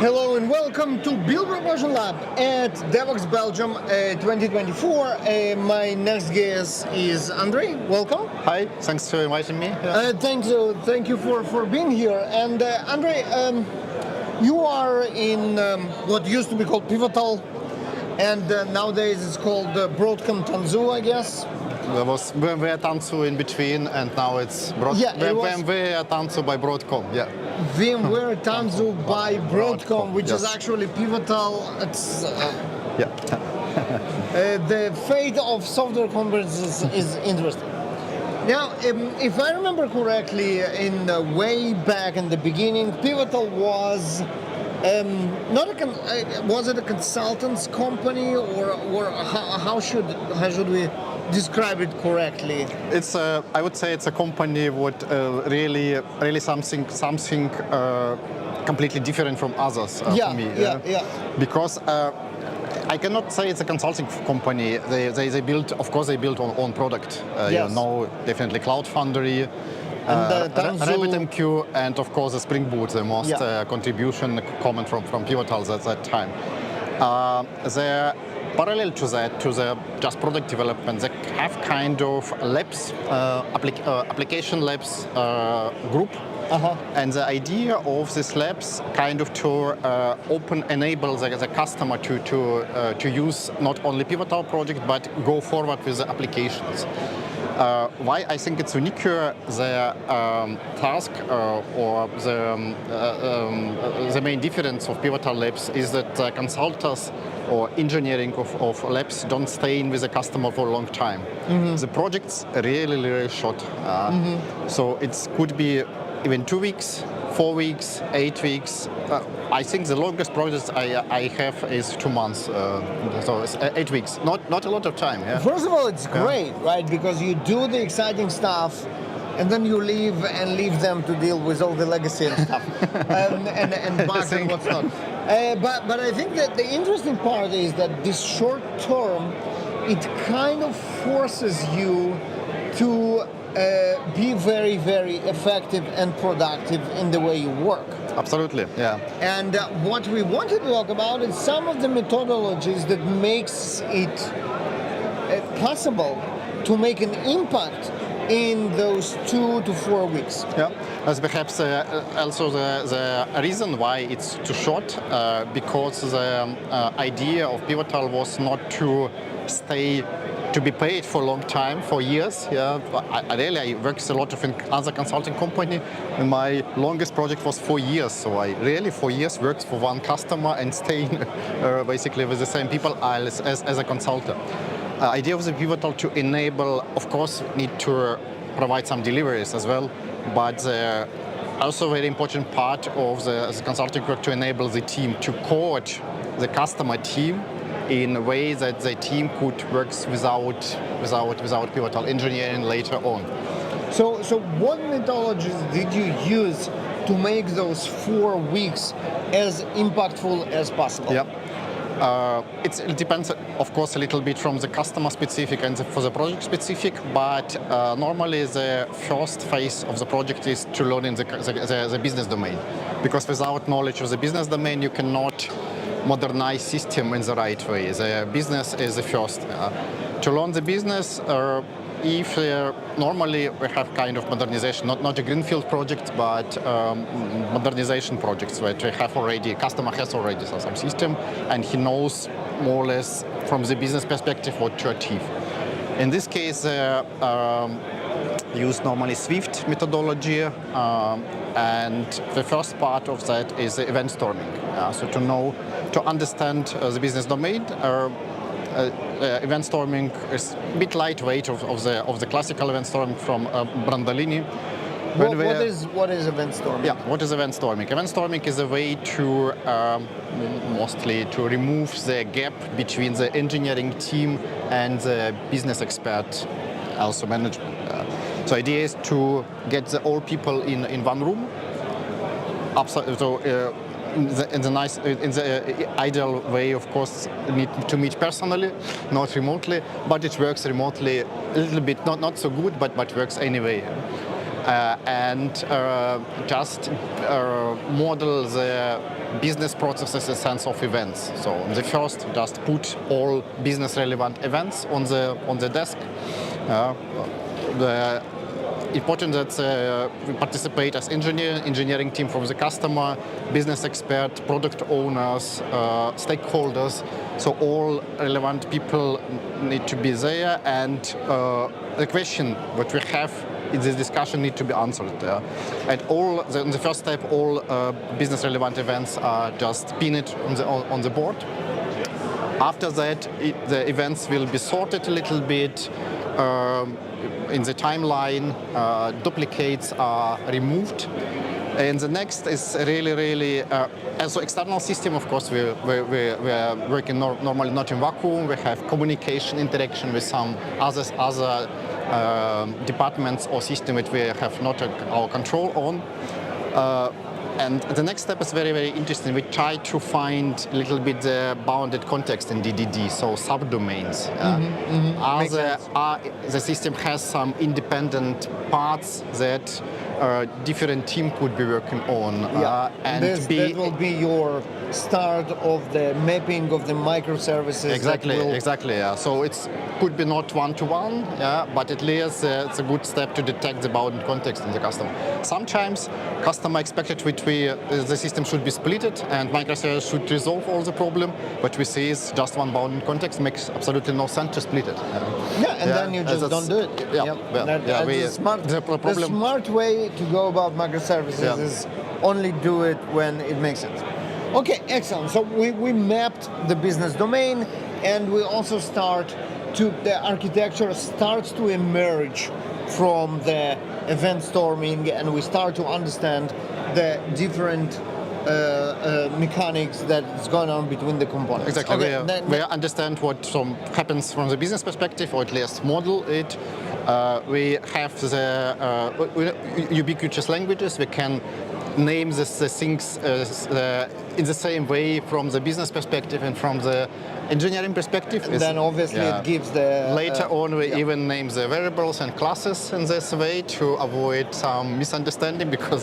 Hello and welcome to Build Proportion Lab at DevOps Belgium 2024. My next guest is Andrei. Welcome. Hi, thanks for inviting me. Thank you for being here. And Andrei, you are in what used to be called Pivotal, and nowadays it's called Broadcom Tanzu, I guess. There was BMW Tanzu in between, and now it's BMW Tanzu by Broadcom. Yeah. VMware Tanzu by Broadcom, which is actually Pivotal. It's the fate of software conferences is interesting. Now, if I remember correctly, in way back in the beginning, Pivotal was was it a consultants company, or how should we describe it correctly? It's I would say it's a company with really something completely different from others for me. Because I cannot say it's a consulting company. They build, of course, they build on own product. Yes. You know, definitely Cloud Foundry, RabbitMQ, and of course the Spring Boot, the most contribution common from Pivotal at that time. Parallel to that, to the just product development, they have kind of labs, application labs group. And the idea of these labs kind of to enable the customer to use not only Pivotal project but go forward with the applications. Why I think it's unique, the task or the main difference of Pivotal labs is that consultants or engineering of labs don't stay in with the customer for a long time. The project's really short. So it could be even 2 weeks, 4 weeks, 8 weeks. I think the longest project I have is 2 months, so it's 8 weeks. Not a lot of time. Yeah? First of all, it's great, right? Because you do the exciting stuff, and then you leave them to deal with all the legacy and stuff, and bugs and what's not. But I think that the interesting part is that this short term, it kind of forces you to be very effective and productive in the way you work. Absolutely, yeah. And what we want to talk about is some of the methodologies that makes it possible to make an impact in those 2 to 4 weeks. Yeah, that's perhaps also the reason why it's too short, because the idea of Pivotal was not to stay to be paid for a long time, for years. Yeah, I worked a lot in other consulting company, and my longest project was 4 years. So I really 4 years worked for one customer and staying basically with the same people as a consultant. Idea of the Pivotal to enable, of course, need to provide some deliveries as well, but also very important part of the consulting work to enable the team to coach the customer team in a way that the team could work without Pivotal engineering later on. So what methodologies did you use to make those 4 weeks as impactful as possible? Yeah. It depends, of course, a little bit from the customer specific and for the project specific, but normally the first phase of the project is to learn in the business domain. Because without knowledge of the business domain, you cannot modernize system in the right way. The business is the first. To learn the business, if normally we have kind of modernization, not a greenfield project, but modernization projects where we have already, customer has already some system, and he knows more or less from the business perspective what to achieve. In this case, use normally Swift methodology, and the first part of that is the event storming. So to understand the business domain, event storming is a bit lightweight of the classical event storming from Brandolini. What is event storming? Yeah, what is event storming? Event storming is a way to mostly to remove the gap between the engineering team and the business expert, also management. So idea is to get all people in one room. In the ideal way, of course, need to meet personally, not remotely, but it works remotely a little bit, not so good, but works anyway. and just model the business processes in sense of events. So in the first, just put all business relevant events on the desk. The important that we participate as engineering team from the customer, business expert, product owners, stakeholders. So all relevant people need to be there, and the question that we have in this discussion need to be answered. And in the first step, all business relevant events are just pinned on the board. After that, the events will be sorted a little bit. In the timeline, duplicates are removed. And the next is really, as an external system, of course, we are working normally not in vacuum. We have communication, interaction with some other departments or system that we have not our control on. And the next step is very interesting. We try to find a little bit the bounded context in DDD, so subdomains. The system has some independent parts that different team could be working on. And that will be your start of the mapping of the microservices. Exactly. Yeah. So it could be not one-to-one, but at least it's a good step to detect the bounded context in the customer. Sometimes customer expected the system should be splitted and microservice should resolve all the problem, but we see it's just one bounded context, makes absolutely no sense to split it. Then you just don't do it. The smart way to go about microservices is only do it when it makes sense. Okay, excellent. So we mapped the business domain, and we also the architecture starts to emerge from the event storming, and we start to understand the different mechanics that is going on between the components. Exactly. Okay, we understand what happens from the business perspective, or at least model it. We have the ubiquitous languages. We can name the things in the same way from the business perspective and from the engineering perspective. And then obviously it gives the... Later on we even name the variables and classes in this way to avoid some misunderstanding, because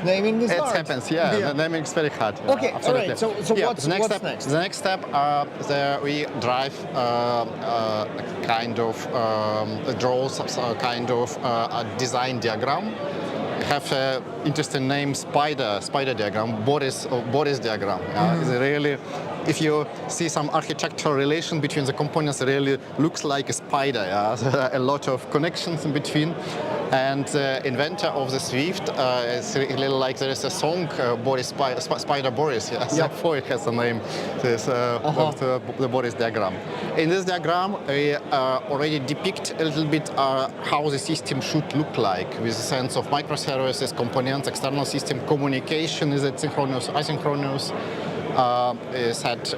naming is hard. It happens, the naming is very hard. Okay, absolutely. all right, so what's next? The next step, we drive draws a kind of a design diagram. Have an interesting name, spider diagram, Boris diagram. It's really, if you see some architectural relation between the components, it really looks like a spider. A lot of connections in between. And the inventor of the Swift is really like there is a song, Spider Boris. Therefore it has a name. Of the Boris diagram. In this diagram, we already depict a little bit how the system should look like, with a sense of microservices, components, external system, communication, is it synchronous, asynchronous,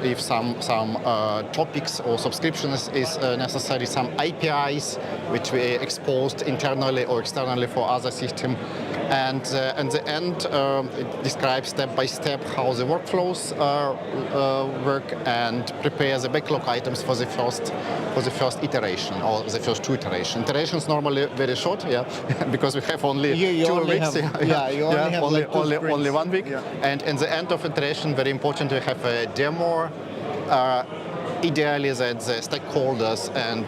if some topics or subscriptions is necessary, some APIs which we exposed internally or externally for other system, and at the end it describes step by step how the workflows work and prepare the backlog items for the first iteration or the first two iterations. Iterations normally very short, because we have only 2 weeks. Only 1 week, and in the end of iteration, very important, we have a demo. Ideally that the stakeholders and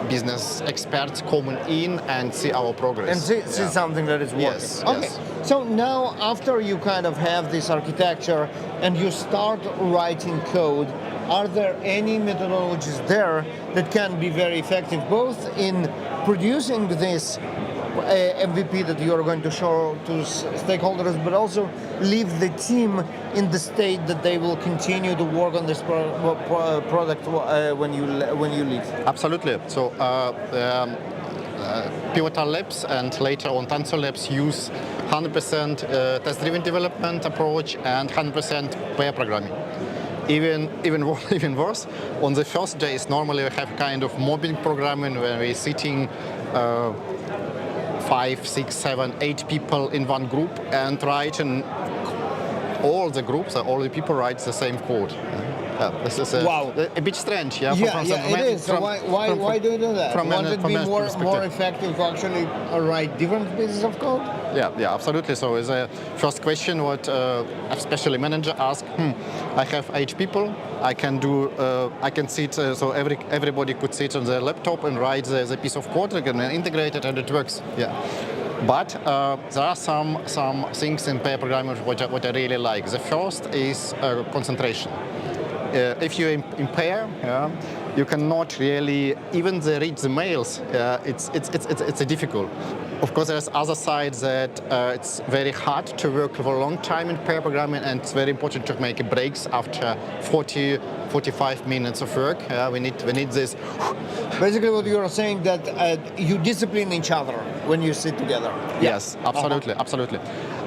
business experts come in and see our progress. And see something that is working. Yes. Okay. Yes. So now, after you kind of have this architecture and you start writing code, are there any methodologies there that can be very effective, both in producing this MVP that you are going to show to stakeholders, but also leave the team in the state that they will continue to work on this product when you leave? Absolutely. So Pivotal Labs and later on Tensor Labs use 100% test-driven development approach and 100% pair programming. Even worse, on the first days, normally we have kind of mobbing programming where we're sitting 5, 6, 7, 8 people in one group and write, and all the groups, all the people write the same code. This is Wow. a bit strange. Yeah, It is. So why do you do that? Want it to be more effective to actually write different pieces of code? Yeah, absolutely. So as a first question, what especially manager ask, I have 8 people, I can sit, so everybody could sit on their laptop and write the piece of code, and integrate it, and it works. Yeah. But there are some things in pair programming what I really like. The first is concentration. If you in pair, you cannot really even read the mails. It's difficult. Of course, there's other side that it's very hard to work for a long time in pair programming, and it's very important to make breaks after 45 minutes of work. We need this. Basically, what you're saying that you discipline each other when you sit together. Yes, absolutely, absolutely.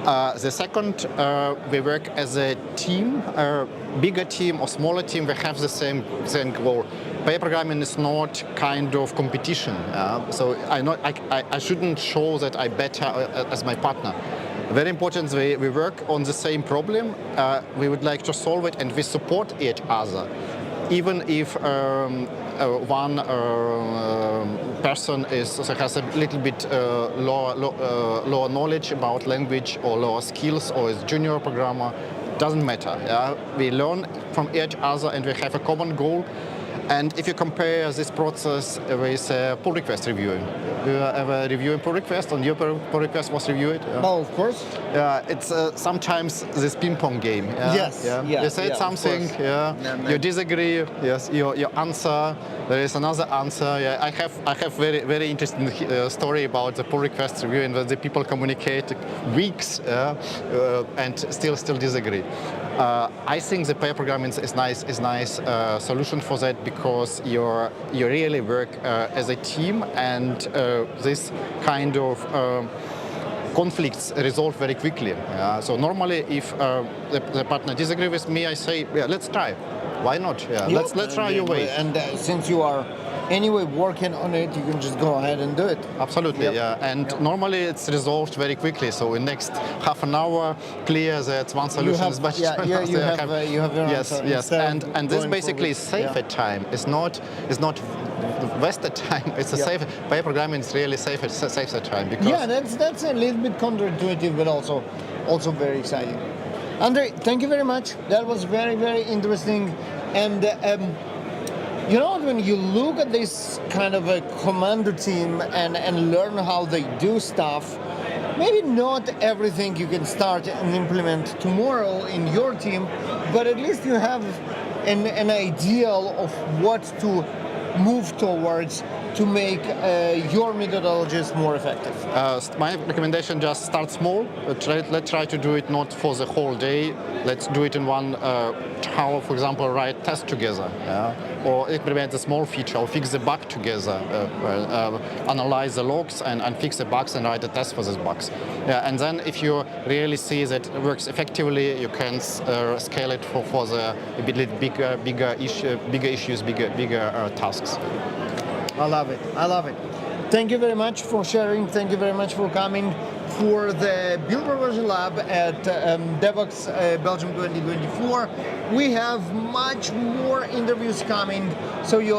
The second, we work as a team, bigger team or smaller team. We have the same goal. Pair programming is not kind of competition. So I shouldn't show that I better as my partner. Very important, we work on the same problem. We would like to solve it, and we support each other. Even if one person has a little bit lower knowledge about language or lower skills, or is junior programmer, doesn't matter. We learn from each other, and we have a common goal. And if you compare this process with pull request reviewing, do you ever review a pull request, and your pull request was reviewed? Oh, of course. It's sometimes this ping pong game. Yes. You said something. You disagree. Yes. Your answer. There is another answer. I have very interesting story about the pull request reviewing, where the people communicate weeks and still disagree. I think the pair programming is nice solution for that, because you really work as a team, and this kind of conflicts resolve very quickly. So normally, if the partner disagree with me, I say, let's try. Why not? Let's try your way. And since you are anyway working on it, you can just go ahead and do it. Absolutely, And normally it's resolved very quickly. So in next half an hour, clear that one solution is better. You have your answer. Yes. And this basically is safer time. It's not wasted time. It's a safer. Pair programming is really safer time, because that's a little bit counterintuitive, but also very exciting. Andrei, thank you very much. That was very interesting. And when you look at this kind of a commando team and learn how they do stuff, maybe not everything you can start and implement tomorrow in your team, but at least you have an ideal of what to move towards to make your methodologies more effective. My recommendation: just start small. Let's try to do it not for the whole day. Let's do it in 1 hour, for example, write tests together, or implement a small feature, or fix the bug together, analyze the logs and fix the bugs and write a test for these bugs. And then if you really see that it works effectively, you can scale it for the bigger issues, bigger tasks. I love it. Thank you very much for sharing. Thank you very much for coming for the Build Version Lab at DevOps Belgium 2024. We have much more interviews coming, so you